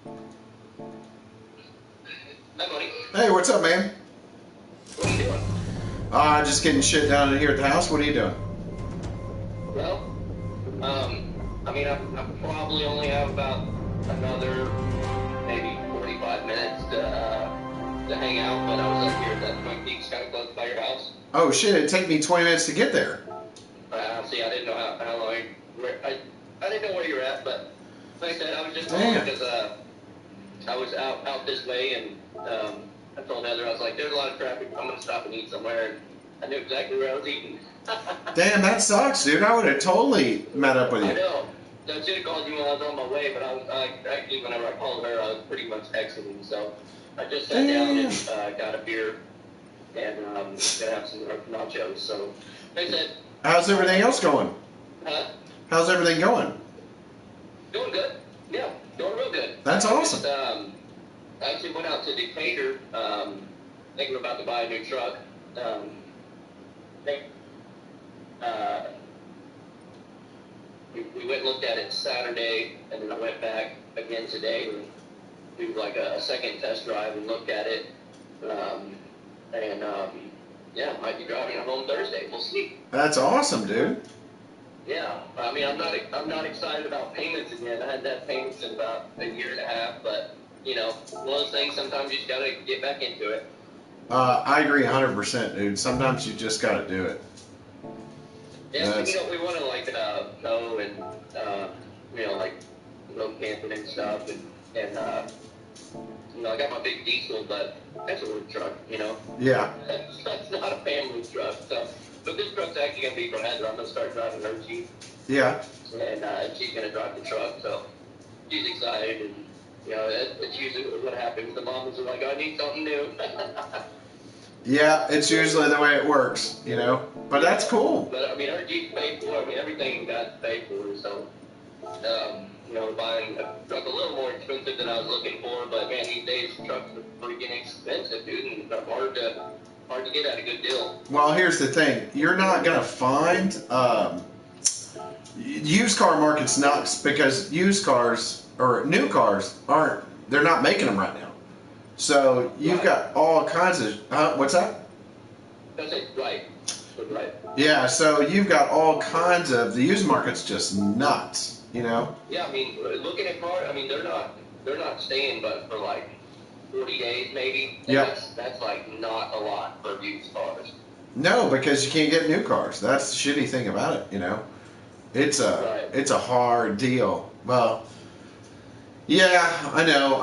Hi, buddy. Hey, what's up, man? What are you doing? Just getting shit down in here at the house. What are you doing? Well, I mean, I probably only have about another maybe 45 minutes to hang out, but I was up here at that Twin Peaks kind of close by your house. Oh shit! It'd take me 20 minutes to get there. See, I didn't know how long, I didn't know where you were at, but like I said, I was just calling Damn. because I was out this way, and I told Heather, I was like, there's a lot of traffic, I'm going to stop and eat somewhere, and I knew exactly where I was eating. Damn, that sucks, dude. I would have totally met up with I you. know. So I should have called you when I was on my way, but actually, whenever I called her, I was pretty much exiting, so I just sat down and got a beer, and gonna have some nachos, so I said, How's everything else going? huh? How's everything going? Doing good. Yeah, doing real good. That's awesome. I actually went out to Decatur, thinking about to buy a new truck. We went and looked at it Saturday, and then I went back again today and do like a second test drive and looked at it. Yeah, might be driving it home Thursday. We'll see. That's awesome, dude. Yeah, I mean, I'm not excited about payments again. I had that payments in about a year and a half, but you know, one of those things. Sometimes you just gotta get back into it. I agree 100%, dude. Sometimes you just gotta do it. Yeah, so, you know, we want to like go and you know, like go camping and stuff, and you know, I got my big diesel, but that's a work truck, you know. Yeah. That's not a family truck, so. But this truck's actually gonna be for Heather. I'm gonna start driving her Jeep, Yeah. and she's gonna drive the truck, so she's excited, and you know, it's usually what happens. The moms are like, I need something new. Yeah, it's usually the way it works, you know. But that's cool. But I mean, her Jeep's paid for. I mean, everything God's paid for. So, you know, buying a truck a little more expensive than I was looking for. But man, these days trucks are freaking expensive, dude, and hard to get at a good deal. Well, here's the thing. You're not gonna find used car market's nuts because used cars or new cars aren't. They're not making them right now. So you've got all kinds of. What's that? That's it. Right. Right. Yeah. So you've got all kinds of. The used market's just nuts. You know. Yeah. I mean, looking at cars. I mean, they're not staying but for like 40 days maybe. Yeah. That's like not a lot for used cars. No, because you can't get new cars. That's the shitty thing about it. You know. It's a hard deal. Well. Yeah, I know.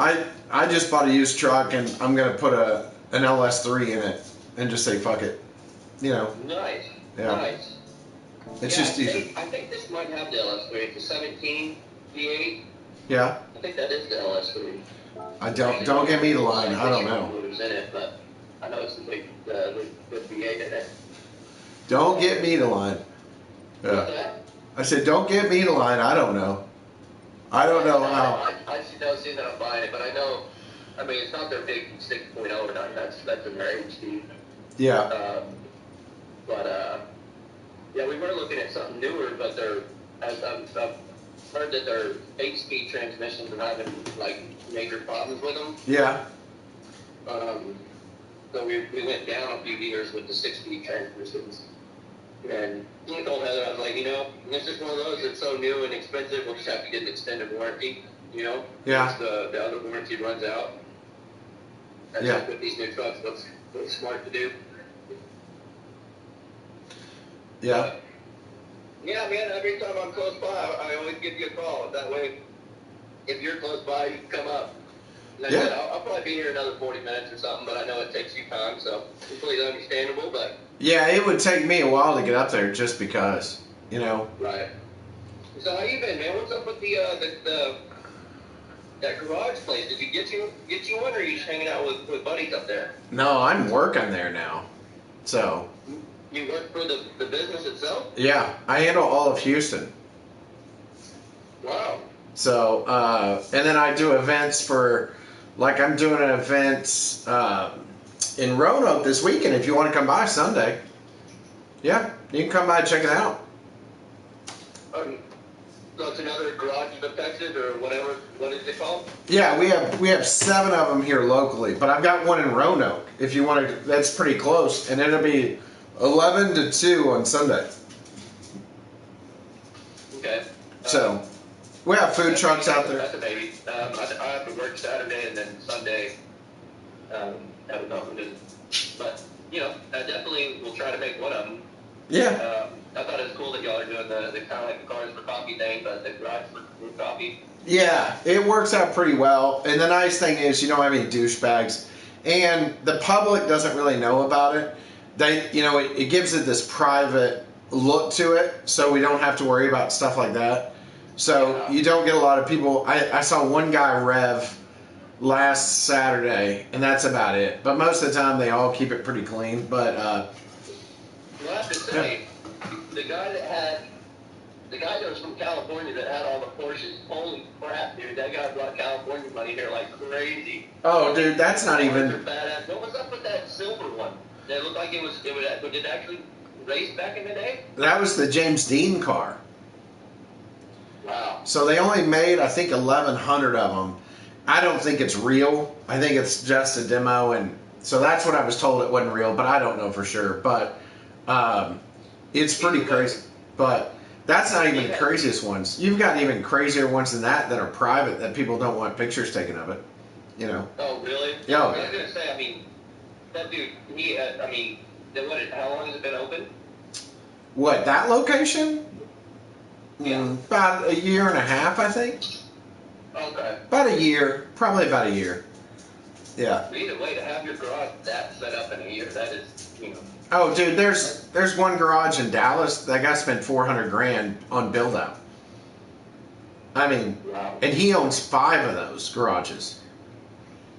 I just bought a used truck and I'm gonna put an LS3 in it and just say fuck it. You know. Nice. Yeah. Nice. It's just easy. I think this might have the LS3. It's a 17 V8. Yeah. I think that is the LS3. I don't get me the line. I don't know. Motors in it, but I know it's a big V8 in it. Don't get me the line. What's that? I said don't get me the line. I don't know. I don't know how. I don't see that I'm buying it, but I know. I mean, it's not their big 6.0 or nothing. That's in their HD. Yeah. Yeah, we were looking at something newer, but I've heard that their 8-speed transmissions are having like major problems with them. Yeah. So we went down a few years with the 6-speed transmissions. And I told Heather, I was like, you know, this is one of those that's so new and expensive, we'll just have to get an extended warranty, you know? Yeah. The other warranty runs out. That's Yeah. just with these new trucks, what's smart to do. Yeah. Yeah, man, every time I'm close by, I always give you a call. That way, if you're close by, you can come up. Like I said, I'll probably be here another 40 minutes or something, but I know it takes you time, so completely understandable, but... Yeah, it would take me a while to get up there just because, you know. Right. So how you been, man? What's up with that garage place? Did you get you one, or are you just hanging out with buddies up there? No, I'm working there now. So. You work for the business itself? Yeah, I handle all of Houston. Wow. So, and then I do events for, like I'm doing an event in Roanoke this weekend if you want to come by Sunday. Yeah, you can come by and check it out. So it's another garage in Texas or whatever. What is it called? Yeah, we have 7 of them here locally, but I've got one in Roanoke. If you want to, that's pretty close, and it'll be 11 to 2 on Sunday. Okay. So we have food trucks out there. That's a baby. I have to work Saturday and then Sunday. I don't know. But I definitely will try to make one of them. Yeah. I thought it was cool that y'all are doing the kind of like the cars for coffee thing, but the garage for coffee. Yeah, it works out pretty well. And the nice thing is you don't have any douchebags. And the public doesn't really know about it. It gives it this private look to it, so we don't have to worry about stuff like that. So you don't get a lot of people. I saw one guy rev last Saturday, and that's about it. But most of the time, they all keep it pretty clean. But well, I have to say, the guy that was from California that had all the Porsches, holy crap, dude, that guy brought California money here like crazy. Oh, dude, that's not even. What was up with that silver one? That looked like did it actually race back in the day? That was the James Dean car. Wow. So they only made, I think, 1,100 of them. I don't think it's real. I think it's just a demo, and so that's what I was told. It wasn't real, but I don't know for sure. But it's pretty crazy. But that's not even the craziest ones. You've got even crazier ones than that are private that people don't want pictures taken of it. Oh, really? Yeah. I was gonna say, that dude, how long has it been open? What, that location? Yeah. About a year and a half, I think. Okay. About a year. Probably about a year. Yeah. Either way, to have your garage that set up in a year, that is, Oh, dude, there's one garage in Dallas that guy spent $400,000 on build out. Wow. And he owns 5 of those garages.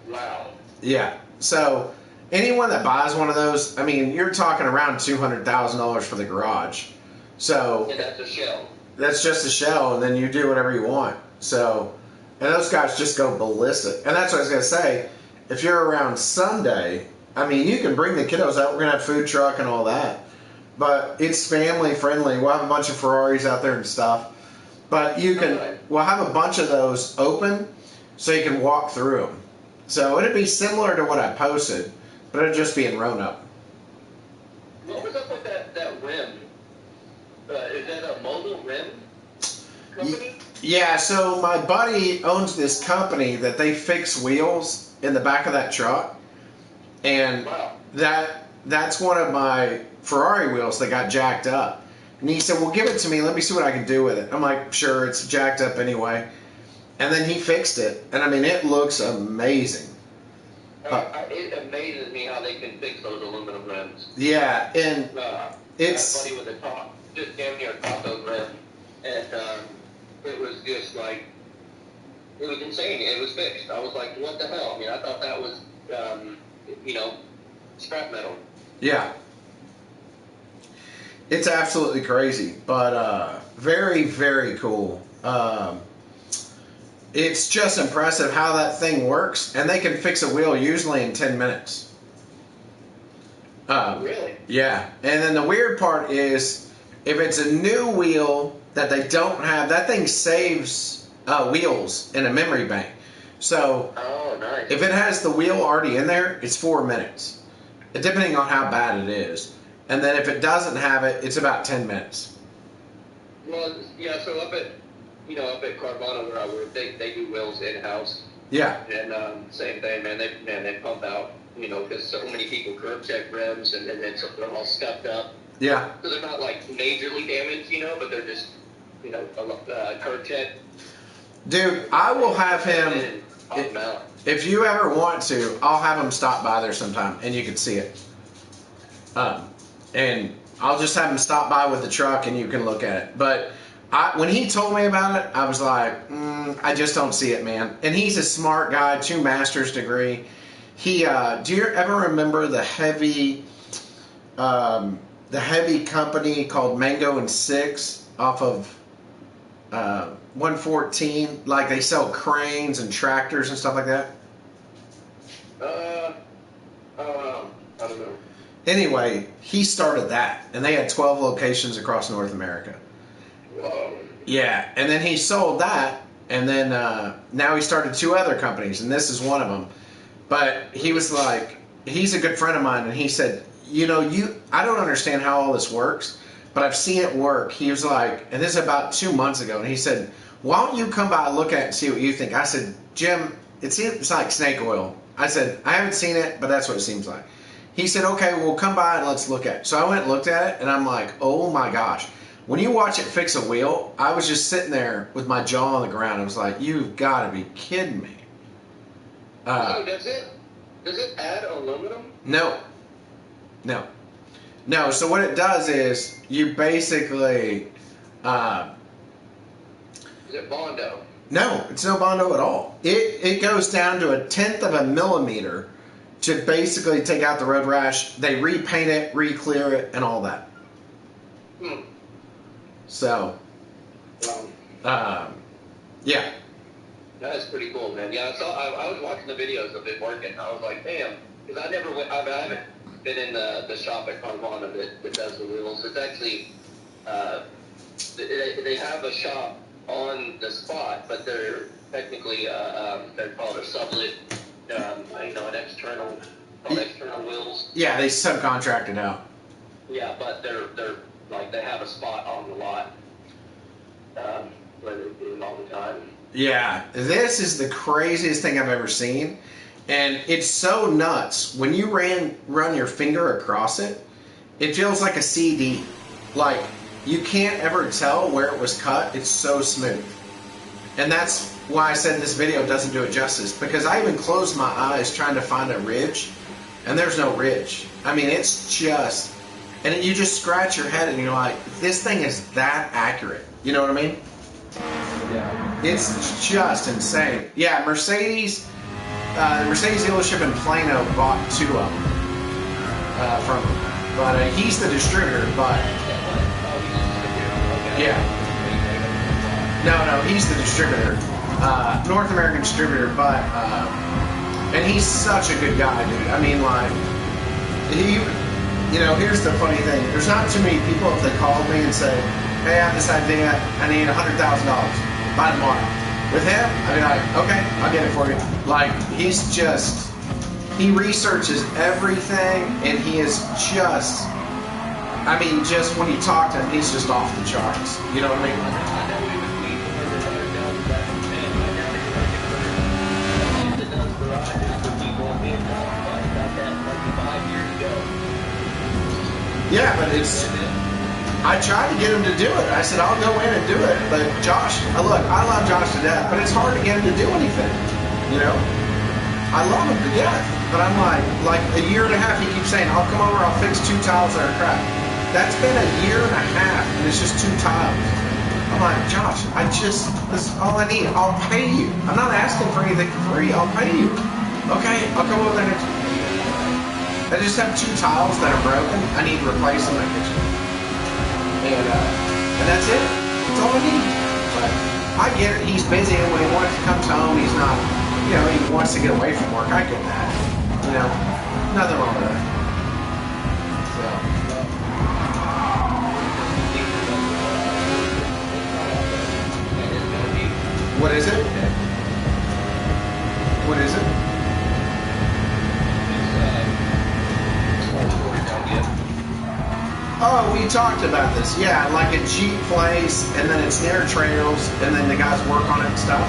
Wow. Yeah. So anyone that buys one of those, you're talking around $200,000 for the garage. So And that's a shell. that's just a shell, and then you do whatever you want. So, and those guys just go ballistic. And that's what I was gonna say. If you're around Sunday, you can bring the kiddos out. We're gonna have food truck and all that. But it's family friendly. We'll have a bunch of Ferraris out there and stuff. But we'll have a bunch of those open so you can walk through them. So it'd be similar to what I posted, but it'd just be in Roanoke. What was up with that rim? Is that a mobile rim company? Yeah, so my buddy owns this company that they fix wheels in the back of that truck. And wow. that's one of my Ferrari wheels that got jacked up. And he said, well, give it to me. Let me see what I can do with it. I'm like, sure, it's jacked up anyway. And then he fixed it. And it looks amazing. It amazes me how they can fix those aluminum rims. Yeah, and it's... My buddy with just damn near a taco rim. And it was just like, it was insane. It was fixed. I was like, what the hell? I thought that was, scrap metal. Yeah. It's absolutely crazy, but very, very cool. It's just impressive how that thing works, and they can fix a wheel usually in 10 minutes. Really? Yeah. And then the weird part is, if it's a new wheel that they don't have, that thing saves wheels in a memory bank. So oh, nice. If it has the wheel already in there, it's 4 minutes, depending on how bad it is. And then if it doesn't have it, it's about 10 minutes. Well, yeah, so up at Carvana where I work, they do wheels in-house. Yeah. And same thing, man. They pump out, because so many people curb check rims and then they're all scuffed up. Yeah. So they're not like majorly damaged, but they're just, curb check. Dude, I will have him. If you ever want to, I'll have him stop by there sometime and you can see it. And I'll just have him stop by with the truck and you can look at it. But when he told me about it, I was like, I just don't see it, man. And he's a smart guy, 2 master's degree. Do you ever remember the heavy company called Mango and Six off of 114? Like they sell cranes and tractors and stuff like that. I don't know. Anyway, he started that, and they had 12 locations across North America. Whoa. Yeah, and then he sold that, and then now he started 2 other companies, and this is one of them. But he was like, he's a good friend of mine, and he said, I don't understand how all this works, but I've seen it work. He was like, and this is about 2 months ago, and he said, why don't you come by and look at it and see what you think? I said, Jim, it's like snake oil. I said, I haven't seen it, but that's what it seems like. He said, okay, well, come by and let's look at it. So I went and looked at it, and I'm like, oh my gosh. When you watch it fix a wheel, I was just sitting there with my jaw on the ground. I was like, you've got to be kidding me. So does it add aluminum? No. So what it does is you basically... is it Bondo? No, it's no Bondo at all. It goes down to 1/10 of a millimeter to basically take out the road rash. They repaint it, re-clear it, and all that. So, yeah. That's pretty cool, man. Yeah, I was watching the videos of it working. I was like, damn, because I haven't been in the shop at Carvana that does the wheels. It's actually, they have a shop on the spot, but they're technically, they're called a sublet, an external wheels. Yeah, they subcontract it out. Yeah, but they're like, they have a spot on the lot, where they do it all the time. Yeah, this is the craziest thing I've ever seen, and it's so nuts. When you run your finger across it, it feels like a CD. Like, you can't ever tell where it was cut. It's so smooth. And that's why I said this video doesn't do it justice, because I even closed my eyes trying to find a ridge, and there's no ridge. I mean, it's just... And you just scratch your head and you're like, this thing is that accurate. You know what I mean? Yeah. It's just insane. Yeah, Mercedes dealership in Plano bought 2 of them from him. But he's the distributor, but... Yeah. No, he's the distributor. North American distributor, but... and he's such a good guy, dude. I mean, like... here's the funny thing. There's not too many people, if they called me and say, hey, I have this idea, I need $100,000 by tomorrow. With him, I'd be like, okay, I'll get it for you. Like, he researches everything, and he is just, just when you talk to him, he's just off the charts. You know what I mean? Yeah, but I tried to get him to do it. I said, I'll go in and do it. But Josh, look, I love Josh to death, but it's hard to get him to do anything. I love him to death. But I'm like a year and a half, he keeps saying, I'll come over, I'll fix 2 tiles that are cracked. That's been a year and a half, and it's just 2 tiles. I'm like, Josh, this is all I need. I'll pay you. I'm not asking for anything for free. I'll pay you. Okay, I'll come over there next week. I just have 2 tiles that are broken. I need to replace in my kitchen. And that's it. That's all I need. But I get it. He's busy, and when he comes home, he's not, he wants to get away from work. I get that. Nothing wrong with that. So. What is it? What is it? Oh, we talked about this. Yeah, like a Jeep place, and then it's near trails, and then the guys work on it and stuff.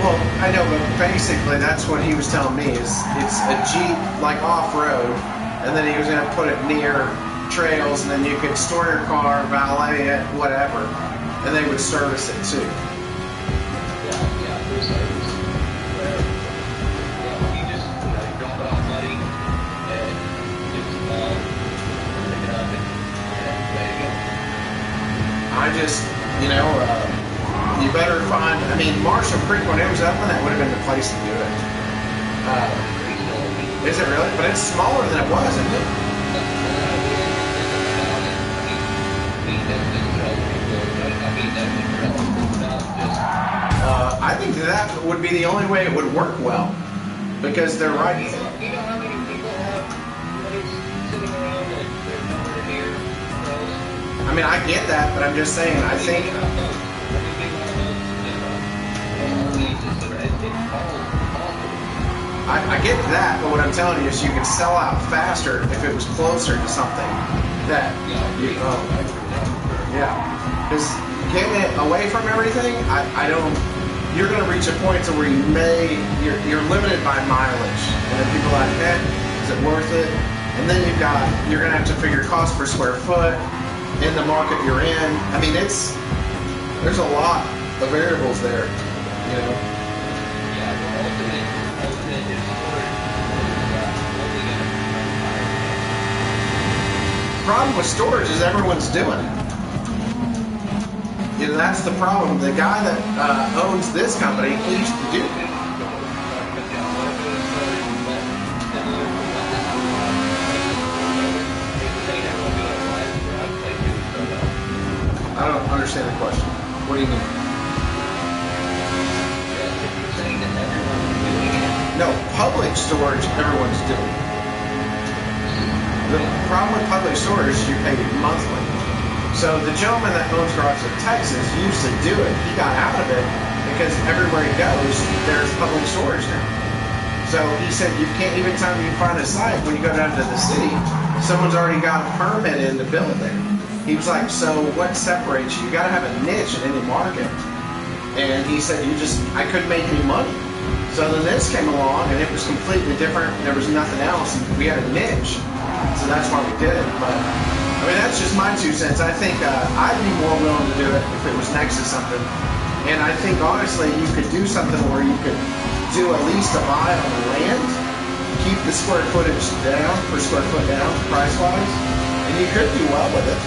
Well, I know, but basically that's what he was telling me, is it's a Jeep, like off-road, and then he was going to put it near trails, and then you could store your car, valet it, whatever, and they would service it too. I just, you better find, Marshall Creek, when it was up, and that would have been the place to do it. Is it really? But it's smaller than it was, isn't it? I think that would be the only way it would work well, because they're right. You know how many people have mean, I get that, but I'm just saying, I think. I get that, but what I'm telling you is you could sell out faster if it was closer to something that you own. Yeah. Because getting it away from everything, I don't. You're going to reach a point to where you're limited by mileage, and then people are like, is it worth it? And then you're going to have to figure cost per square foot in the market you're in. I mean, there's a lot of variables there, you know. The problem with storage is everyone's doing it. You know, that's the problem. The guy that owns this company, he used to do it. I don't understand the question. What do you mean? No, public storage, everyone's doing. The problem with public storage is you pay monthly. So the gentleman that owns Garage in Texas used to do it. He got out of it because everywhere he goes, there's public storage now. So he said you can't, even time you find a site, when you go down to the city, someone's already got a permit in to build there. He was like, so what separates you? You got to have a niche in any market. And he said, I couldn't make any money. So then this came along, and it was completely different. There was nothing else. And we had a niche. So that's why we did it. But, I mean, that's just my 2 cents. I think I'd be more willing to do it if it was next to something. And I think, honestly, you could do something where you could do at least a buy on the land, keep the square footage down, per square foot down, price-wise, and you could do well with it.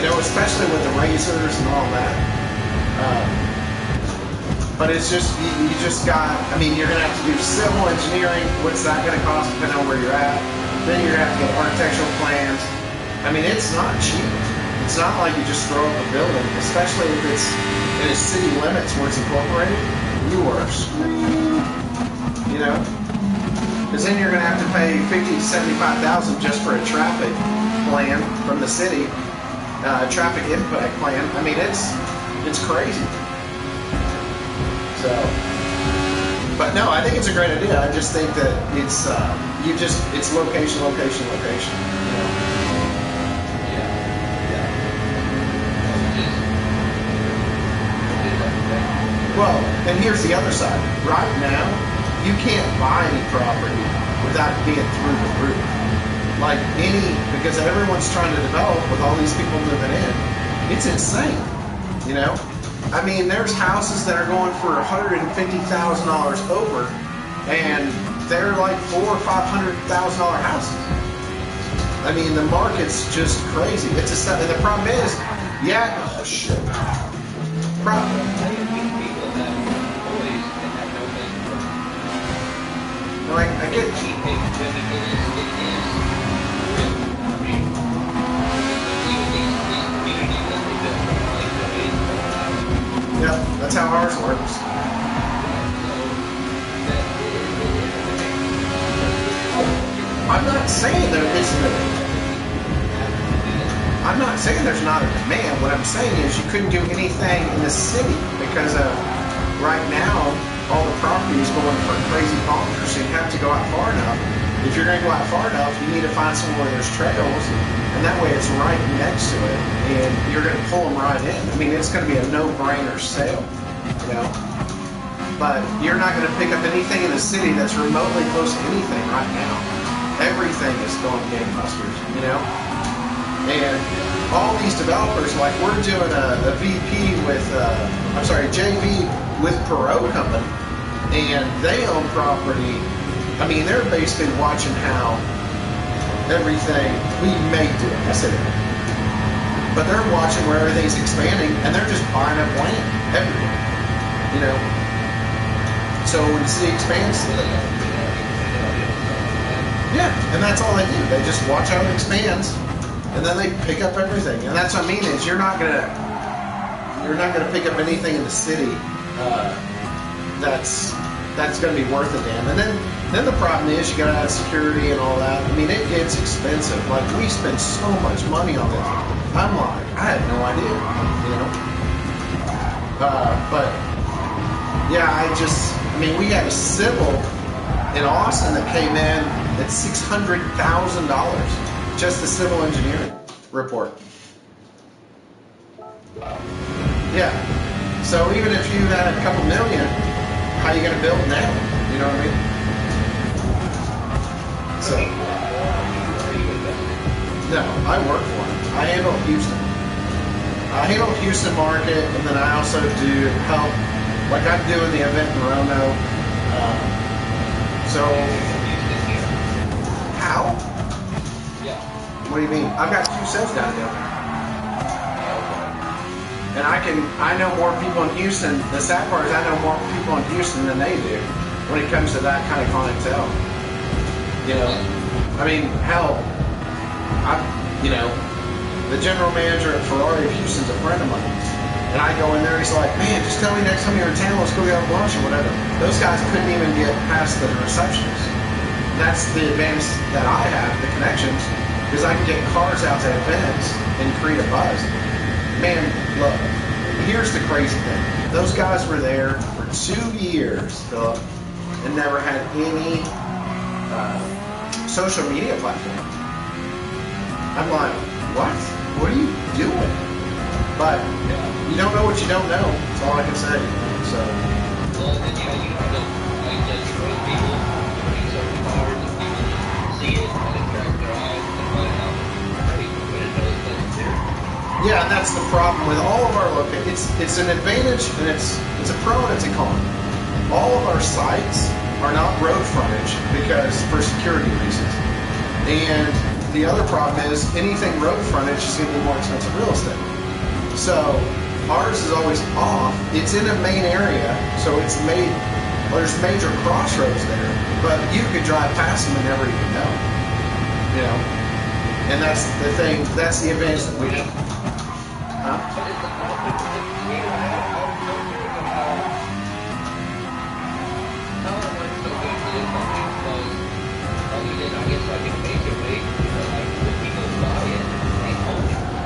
You know, especially with the razors and all that. But it's just, you just got, I mean, you're going to have to do civil engineering. What's that going to cost depending on where you're at? Then you're going to have to get architectural plans. I mean, it's not cheap. It's not like you just throw up a building, especially if it's in a city limits where it's incorporated. You are screwed. You know? Because then you're going to have to pay $50,000 to $75,000 just for a traffic plan from the city. Traffic input plan. I mean, it's crazy. So, but no, I think it's a great idea. I just think that it's it's location. You know? Well, and here's the other side. Right now, you can't buy any property without being through the roof. Like because everyone's trying to develop with all these people moving in. It's insane, you know? I mean, there's houses that are going for $150,000 over, and they're like $400,000 or $500,000 houses. I mean, the market's just crazy. And the problem is, oh shit. Like, I get. Yeah, that's how ours works. I'm not saying there isn't I'm not saying there's not a demand. What I'm saying is you couldn't do anything in the city because right now all the property is going for crazy bonkers. So you have to go out far enough. If you're going to go out far enough, you need to find somewhere where there's trails, and that way it's right next to it, and you're going to pull them right in. I mean, it's going to be a no-brainer sale, you know. But you're not going to pick up anything in the city that's remotely close to anything right now. Everything is going gangbusters, you know. And all these developers, like we're doing a VP with, JV with Perot Company, and they own property. I mean, they're basically watching how everything, we may do it, I said it, but they're watching where everything's expanding, and they're just buying up land everywhere, you know. So when the city expands, yeah, and that's all they do. They just watch how it expands, and then they pick up everything. And that's what I mean is you're not gonna pick up anything in the city that's gonna be worth a damn. And then the problem is you gotta add security and all that. I mean, it gets expensive. Like, we spend so much money on this. I'm like, I had no idea, you know. But yeah, I mean, we had a civil in Austin that came in at $600,000, just the civil engineering report. Yeah. So even if you had a couple million, how are you going to build now? You know what I mean? So, no, I work for it. I handle Houston. I handle Houston market, and then I also do help, like I'm doing the event in Roanoke. So, how? Yeah. What do you mean? I've got 2 sets down there. And I know more people in Houston. The sad part is I know more people in Houston than they do when it comes to that kind of clientele. You know, I mean, hell, the general manager at Ferrari of Houston's a friend of mine. And I go in there, he's like, man, just tell me next time you're in town, let's go get lunch or whatever. Those guys couldn't even get past the receptionist. That's the advantage that I have, the connections, because I can get cars out to events and create a buzz. Man, look, here's the crazy thing. Those guys were there for 2 years, Philip, and never had any social media platform. I'm like, what? What are you doing? But you don't know what you don't know. That's all I can say. So. Well, and you have to, like, just show people, bring certain cars, and people see it, and attract their eyes, and find out how you can put it in those places there. Yeah, and that's the problem with all of our locations. It's an advantage, and it's a pro and it's a con. All of our sites are not road frontage because for security reasons. And the other problem is anything road frontage is going to be more expensive real estate. So ours is always off. It's in a main area, so it's made. Well, there's major crossroads there, but you could drive past them and never even know. You know, and that's the thing. That's the advantage that we have.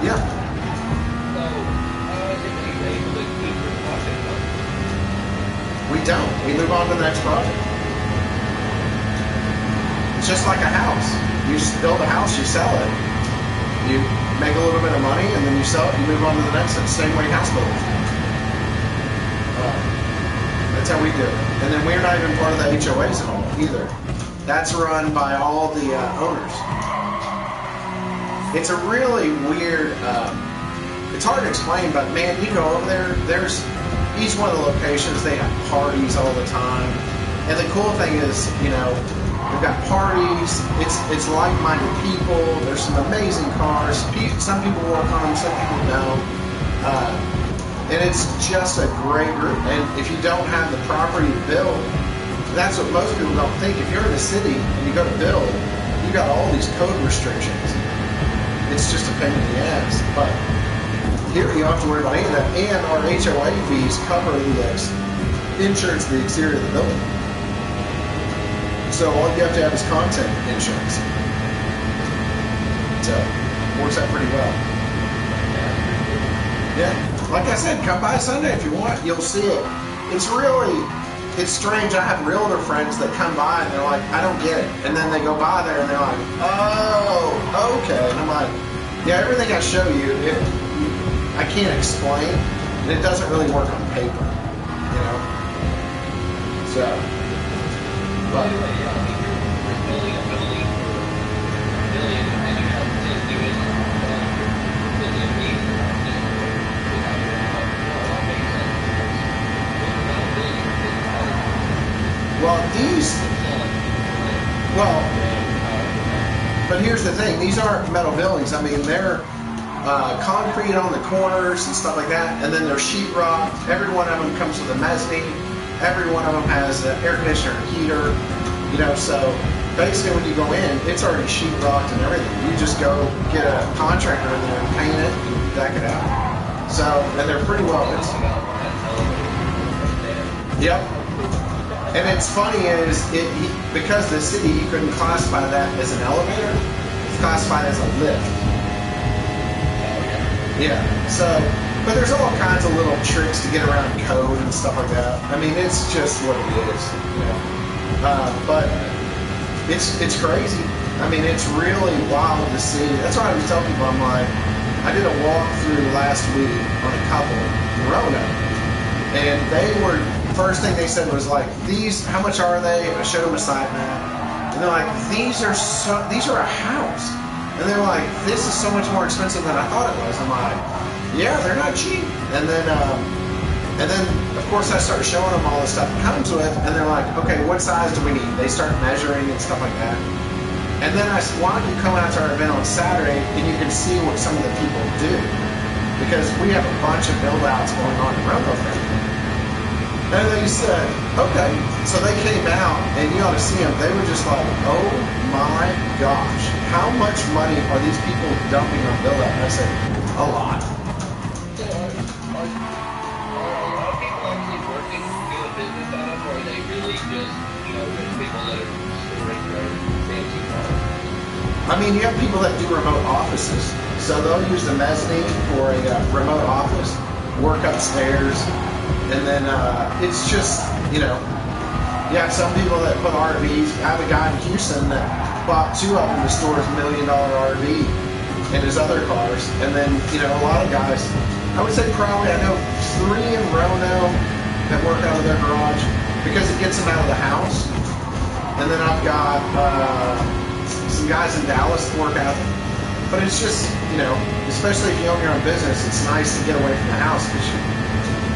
Yeah. We don't. We move on to the next project. It's just like a house. You just build a house, you sell it. You make a little bit of money, and then you sell it, you move on to the next. It's the same way house builders do. That's how we do it. And then we're not even part of the HOAs at all either. That's run by all the owners. It's a really weird, it's hard to explain, but man, you go over there, there's each one of the locations, they have parties all the time. And the cool thing is, they've got parties, it's like-minded people, there's some amazing cars, some people work on them, some people don't. And it's just a great group. And if you don't have the property to build, that's what most people don't think. If you're in the city and you go to build, you got all these code restrictions. It's just a pain in the ass. But here you don't have to worry about any of that. And our HOA fees cover the insurance of the exterior of the building. So all you have to have is content insurance. So it works out pretty well. Yeah. Like I said, come by Sunday if you want. You'll see it. It's strange. I have realtor friends that come by and they're like, I don't get it. And then they go by there and they're like, oh, okay. And I'm like, yeah, everything I show you, I can't explain. And it doesn't really work on paper, So, but. But here's the thing, these aren't metal buildings. I mean, they're concrete on the corners and stuff like that, and then they're sheetrock. Every one of them comes with a mezzanine. Every one of them has an air conditioner and heater, so basically when you go in, it's already sheetrocked and everything. You just go get a contractor in there and paint it and deck it out. So, and they're pretty well installed. Yep. And it's funny is, because the city, you couldn't classify that as an elevator, it's classified as a lift. Yeah. So, but there's all kinds of little tricks to get around code and stuff like that. I mean, it's just what it is. You know. But it's crazy. I mean, it's really wild to see. That's why I was telling people, I'm like, I did a walkthrough last week on a couple in Roanoke, and they were, first thing they said was like, these, how much are they? I showed them a site map, and they're like, these are a house, and they're like, this is so much more expensive than I thought it was. I'm like, yeah, they're not cheap. And then of course I start showing them all the stuff it comes with, and they're like, okay, what size do we need? They start measuring and stuff like that. And then I said, why don't you come out to our event on Saturday and you can see what some of the people do? Because we have a bunch of build outs going on in Roanoke right now. And they said, okay. So they came out, and you ought to see them. They were just like, oh my gosh, how much money are these people dumping on build out? And I said, a lot. So are a lot of people actually working, doing business out of, or are they really just, rich people that are storing their fancy cars? I mean, you have people that do remote offices. So they'll use the mezzanine for a remote office, work upstairs, and then it's just, you have some people that put RVs. I have a guy in Houston that bought 2 of them to store his $1 million RV and his other cars. And then, a lot of guys, I would say probably, I know 3 in Roanoke that work out of their garage because it gets them out of the house. And then I've got some guys in Dallas that work out. But it's just, especially if you own your own business, it's nice to get away from the house because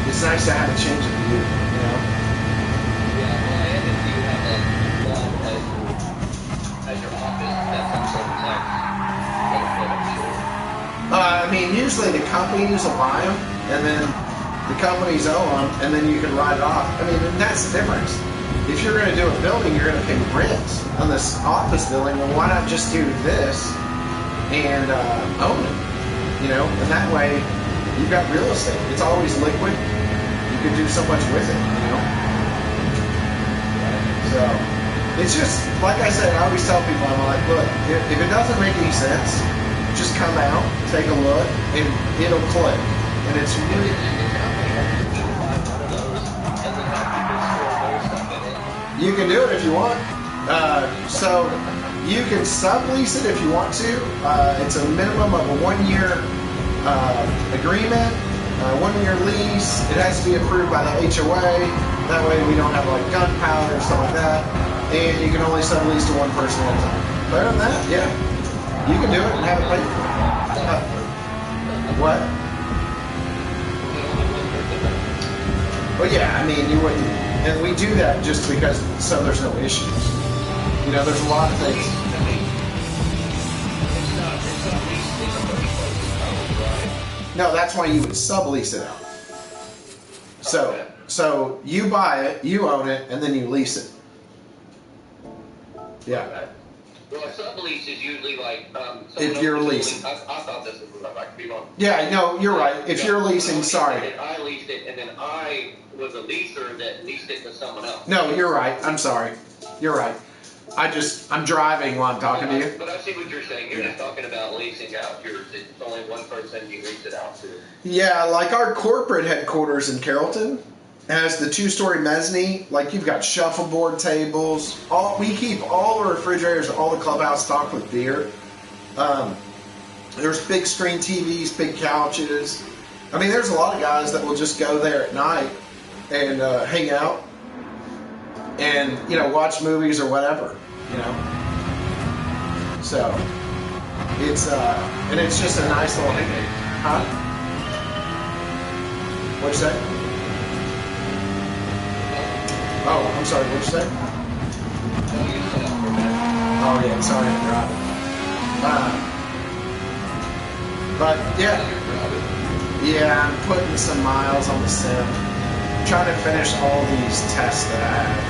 it's nice to have a change of view, Yeah, well, and if you have that job as your office, that's some sort of tax benefit, I'm sure. I mean, usually the companies will buy them, and then the companies own them, and then you can write it off. I mean, and that's the difference. If you're going to do a building, you're going to pay rent on this office building. Well, why not just do this and own it? And that way you've got real estate. It's always liquid. You can do so much with it, So it's just, like I said, I always tell people, I'm like, look, if it doesn't make any sense, just come out, take a look, and it'll click. And it's really... You can do it if you want. So you can sublease it if you want to. It's a minimum of a 1-year agreement, 1-year lease. It has to be approved by the HOA. That way we don't have like gunpowder and stuff like that. And you can only sublease to one person at a time. But other than that, yeah, you can do it and have it paid for. What? Well, yeah, I mean, you wouldn't. And we do that just because so there's no issues. There's a lot of things. No, that's why you would sublease it out. So you buy it, you own it, and then you lease it. Yeah. Okay. Well, a sublease is usually like if you're leasing. I thought this was I could be wrong. Yeah, no, you're right. If you're leasing, sorry. I leased it, and then I was a leaser that leased it to someone else. No, you're right. I'm sorry. You're right. I'm driving while I'm talking to you. But I see what you're saying. You're just talking about leasing out yours. It's only one person you lease it out to. Yeah, like our corporate headquarters in Carrollton has the 2-story mezzanine. Like you've got shuffleboard tables. We keep all the refrigerators, all the clubhouse stocked with beer. There's big screen TVs, big couches. I mean, there's a lot of guys that will just go there at night and hang out and watch movies or whatever. So it's and it's just a nice little huh? What'd you say? Oh, I'm sorry. What'd you say? Oh yeah, sorry, I'm driving. But yeah, I'm putting some miles on the sim. I'm trying to finish all these tests that I have.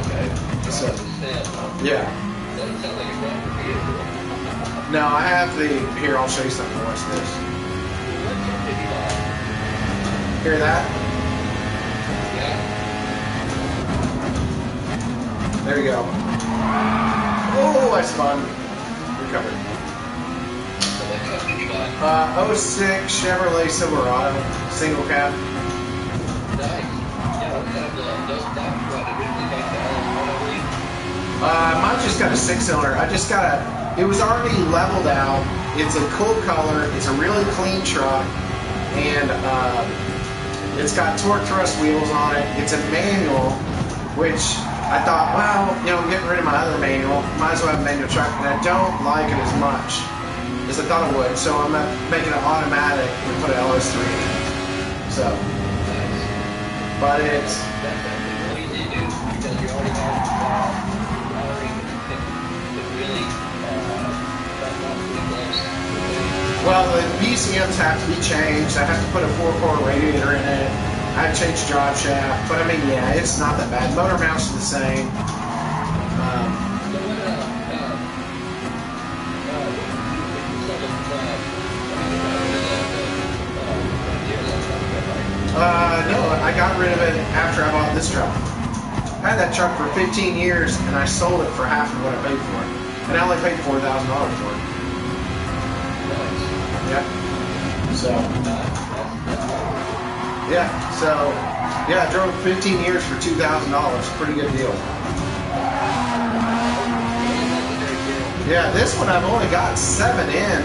Okay. So, yeah. No, I have the. Here, I'll show you something. Watch this. Hear that? Yeah. There you go. Oh, that's fun. Recovered. So what truck did you buy? '06 Chevrolet Silverado, single cab. Nice. Yeah, what kind of those box run originally came Mine just got a 6-cylinder. I just got a. It was already leveled out. It's a cool color. It's a really clean truck, and it's got torque thrust wheels on it. It's a manual, which I thought, well, you know, I'm getting rid of my other manual. Might as well have a manual truck, and I don't like it as much as I thought I would. So I'm making it automatic and put an LS3 in it. So, but it's. That's really easy to do because you already have really well, the BCMs have to be changed. I have to put a 4-core radiator in it. I have to change the drive shaft. But I mean, yeah, it's not that bad. Motor mounts are the same. No, I got rid of it after I bought this truck. I had that truck for 15 years, and I sold it for half of what I paid for it. And I only paid $4,000 for it. Yeah. So. Yeah, I drove 15 years for $2,000. Pretty good deal. Yeah, this one I've only got 7 in,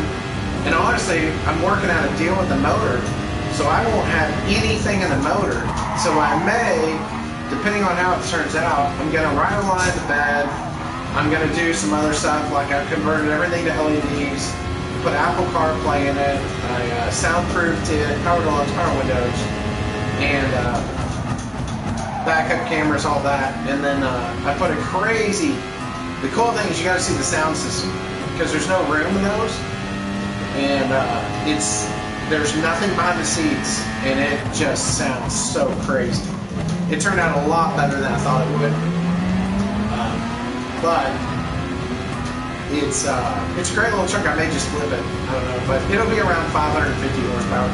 and honestly, I'm working out a deal with the motor, so I won't have anything in the motor. So I may, depending on how it turns out, I'm gonna right align the bed. I'm gonna do some other stuff, like I've converted everything to LEDs, put Apple CarPlay in it, I soundproofed it, power doors, power windows, and backup cameras, all that. And then I put a crazy. The cool thing is you got to see the sound system because there's no room in those, and there's nothing behind the seats, and it just sounds so crazy. It turned out a lot better than I thought it would, but it's a great little truck. I may just flip it, I don't know, but it'll be around 550 horsepower.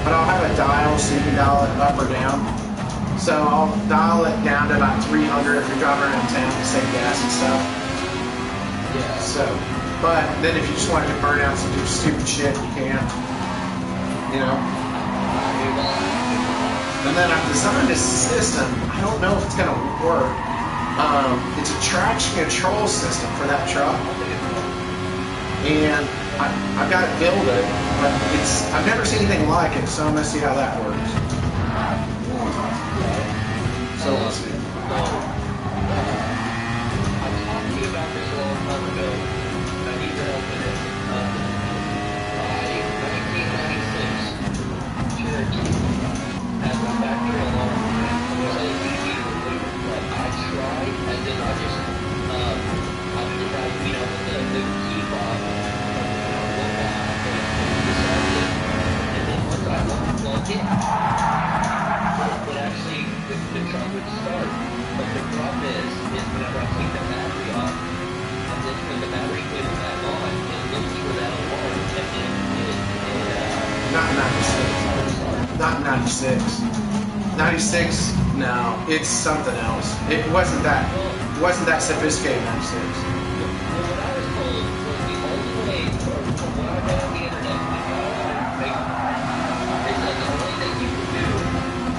But I'll have a dial so you can dial it up or down. So I'll dial it down to about 300 if you're driving around town to save gas and stuff. Yeah. So, but then if you just want to burn out some stupid shit, you can. You know. And then I've designed a system. I don't know if it's gonna work. It's a traction control system for that truck, and I've got to build it, but I've never seen anything like it, so I'm gonna see how that works. So we'll see. I talked to you about this a long time ago, and I need your help with it. My 1996 Cherokee has a factory alarm. It was easy to remove, but I tried, and then I just, with the key fob, and then once I unplugged it, would actually, the truck would start. But the problem is whenever I take the battery off, and then turn the battery cable back on, it looks for that alarm, and then Not 96. Not 96. 96, no, it's something else. It wasn't that sophisticated 96. Well, what I was told was the only way, from what I read on the internet, they said the only thing you can do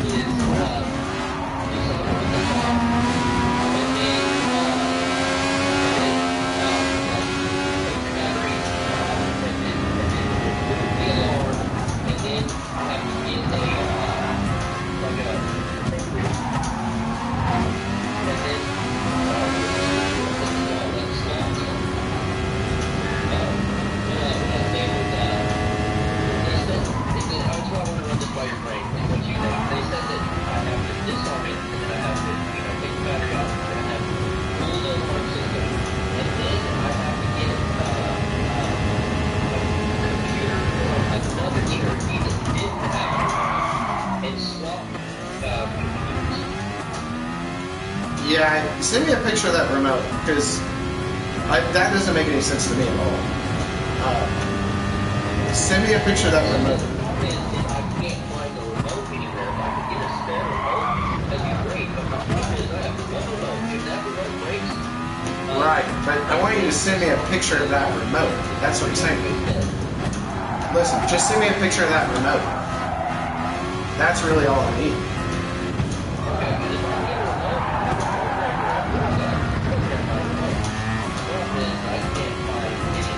is do something with the top, and then take the battery, and then remove the alarm, and then have to get by your brain, like what you think. They said that I have to disarm it, and then I have to, take the battery off, and then I have to pull the alarm system, and then I have to get a computer from another Cherokee that didn't have it, and swap computers. Yeah, send me a picture of that remote, because that doesn't make any sense to me at all. Send me a picture of that remote. Right, but I want you to send me a picture of that remote. That's what I'm saying. listen, just send me a picture of that remote. That's really all I need.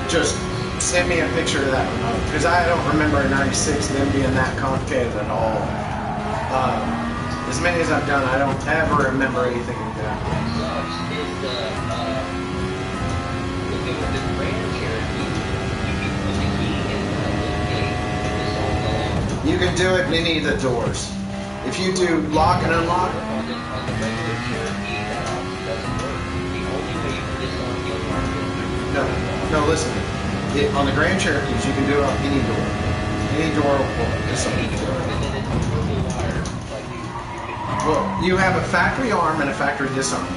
Just send me a picture of that remote, because I don't remember in '96 them being that complicated at all. As many as I've done, I don't ever remember anything like that. You can do it in any of the doors. If you do lock and unlock. No, listen. On the Grand Cherokees, you can do it on any door. Any door will disarm. Well, you have a factory arm and a factory disarm.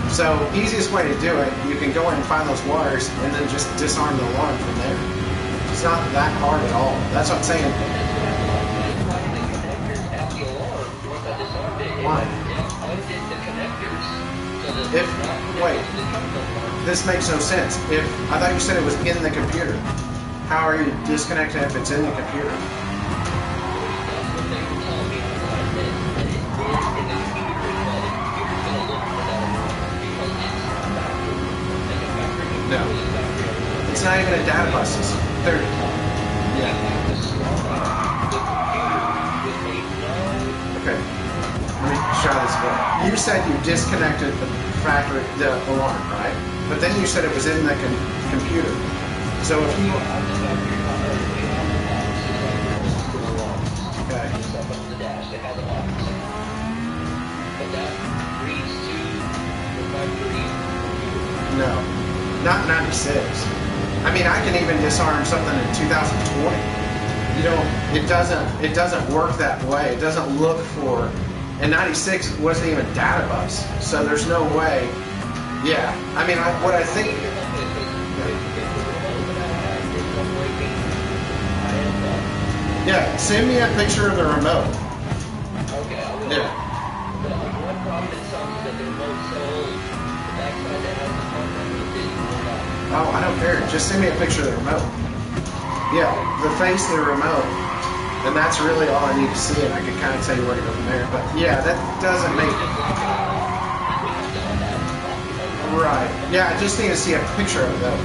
So, easiest way to do it, you can go in and find those wires and then just disarm the alarm from there. It's not that hard at all. That's what I'm saying. Why? Wait, this makes no sense. I thought you said it was in the computer. How are you disconnecting if it's in the computer? No. It's not even a data bus. It's 30. Yeah. Okay. Let me try this again. You said you disconnected the alarm, right? But then you said it was in the computer. So if you... Okay. No. Not 96. I mean, I can even disarm something in 2020. You know, it doesn't work that way. It doesn't look for... In 96, it wasn't even data bus, so there's no way. Yeah, I mean, what I think. Yeah, send me a picture of the remote. Okay. Yeah. One problem that some that the remote sold, the backside that has the phone number. Oh, I don't care. Just send me a picture of the remote. Yeah, the face of the remote. And that's really all I need to see, and I can kind of tell you where to go from there. But yeah, that doesn't make it. Right. Yeah, I just need to see a picture of it, though.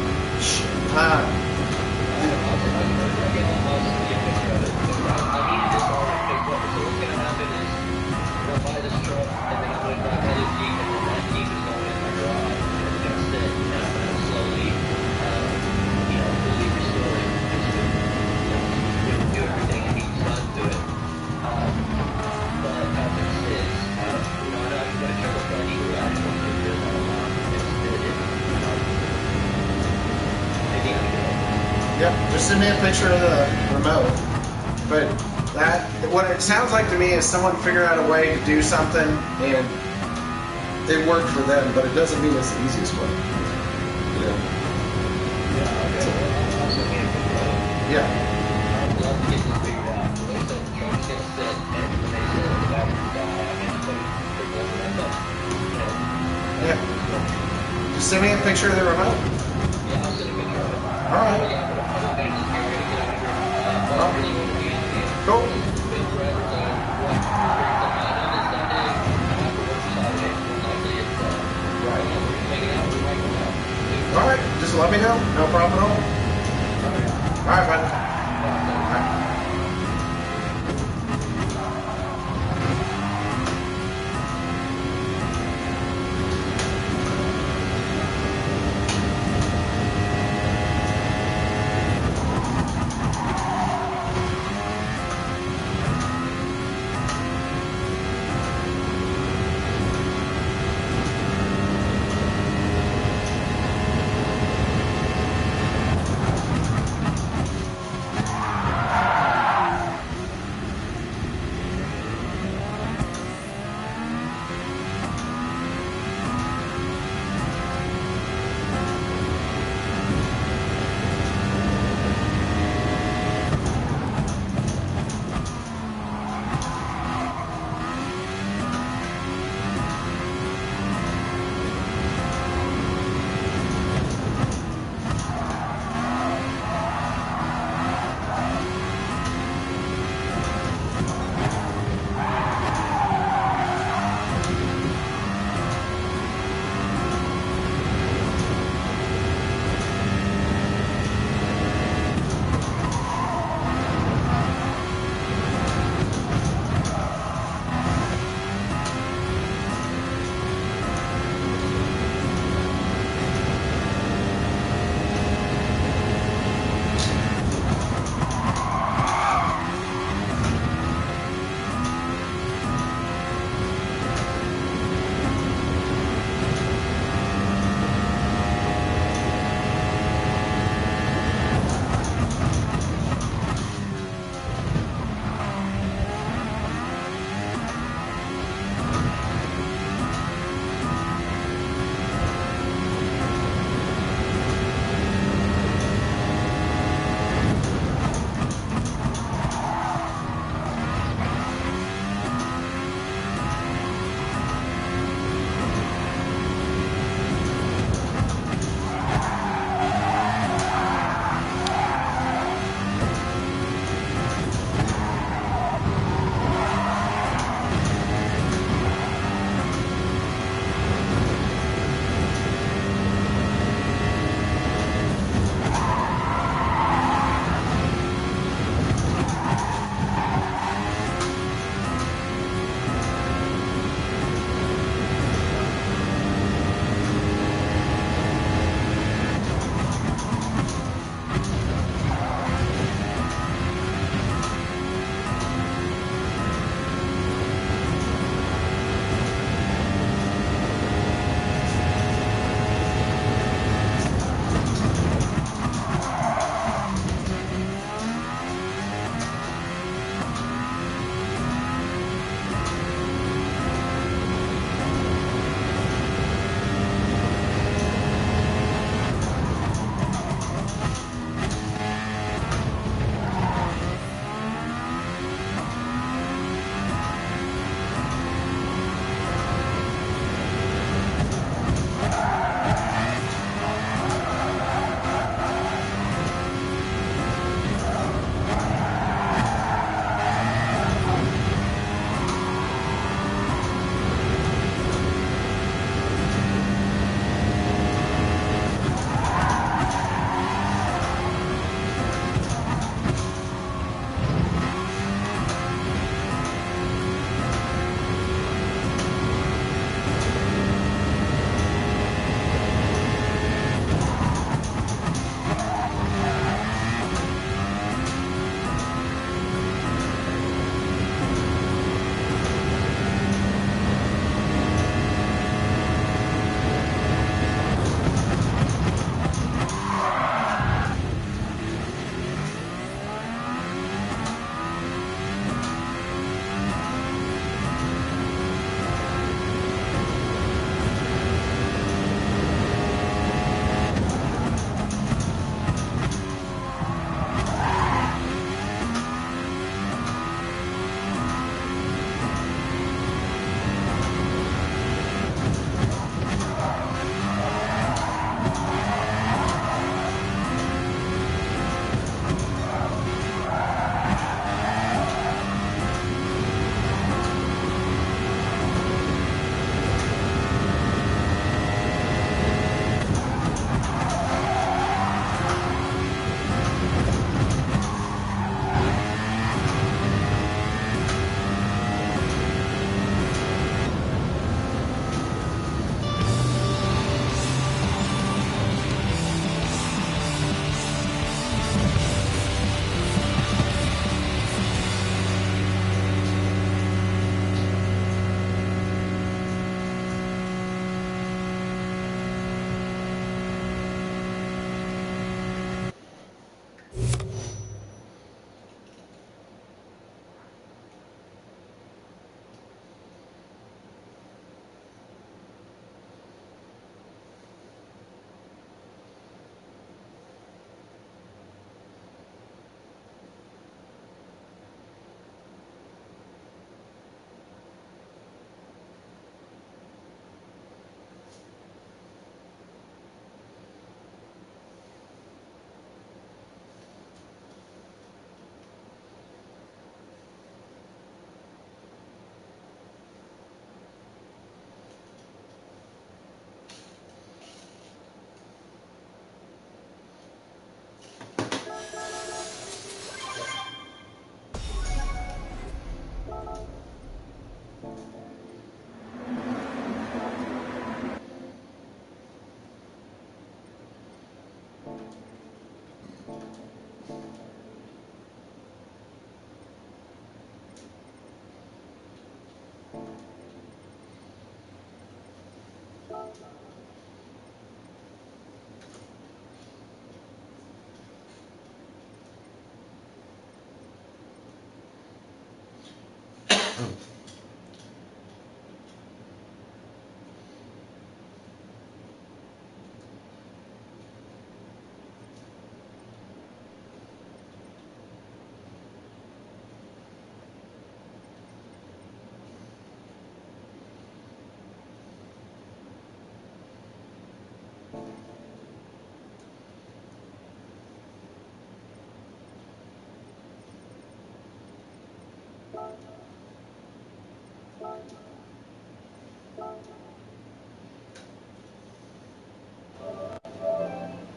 Yep, just send me a picture of the remote. But what it sounds like to me is someone figured out a way to do something and it worked for them, but it doesn't mean it's the easiest way. Yeah. Yeah. I'd love to get this figured out. They said the truck's gonna sit, and when they said the battery's die, I'm gonna put it up. Yeah. Just send me a picture of the remote. Yeah, I'll send a picture of it. All right. Cool. All right, just let me know. No problem at all. All right, bud. All right.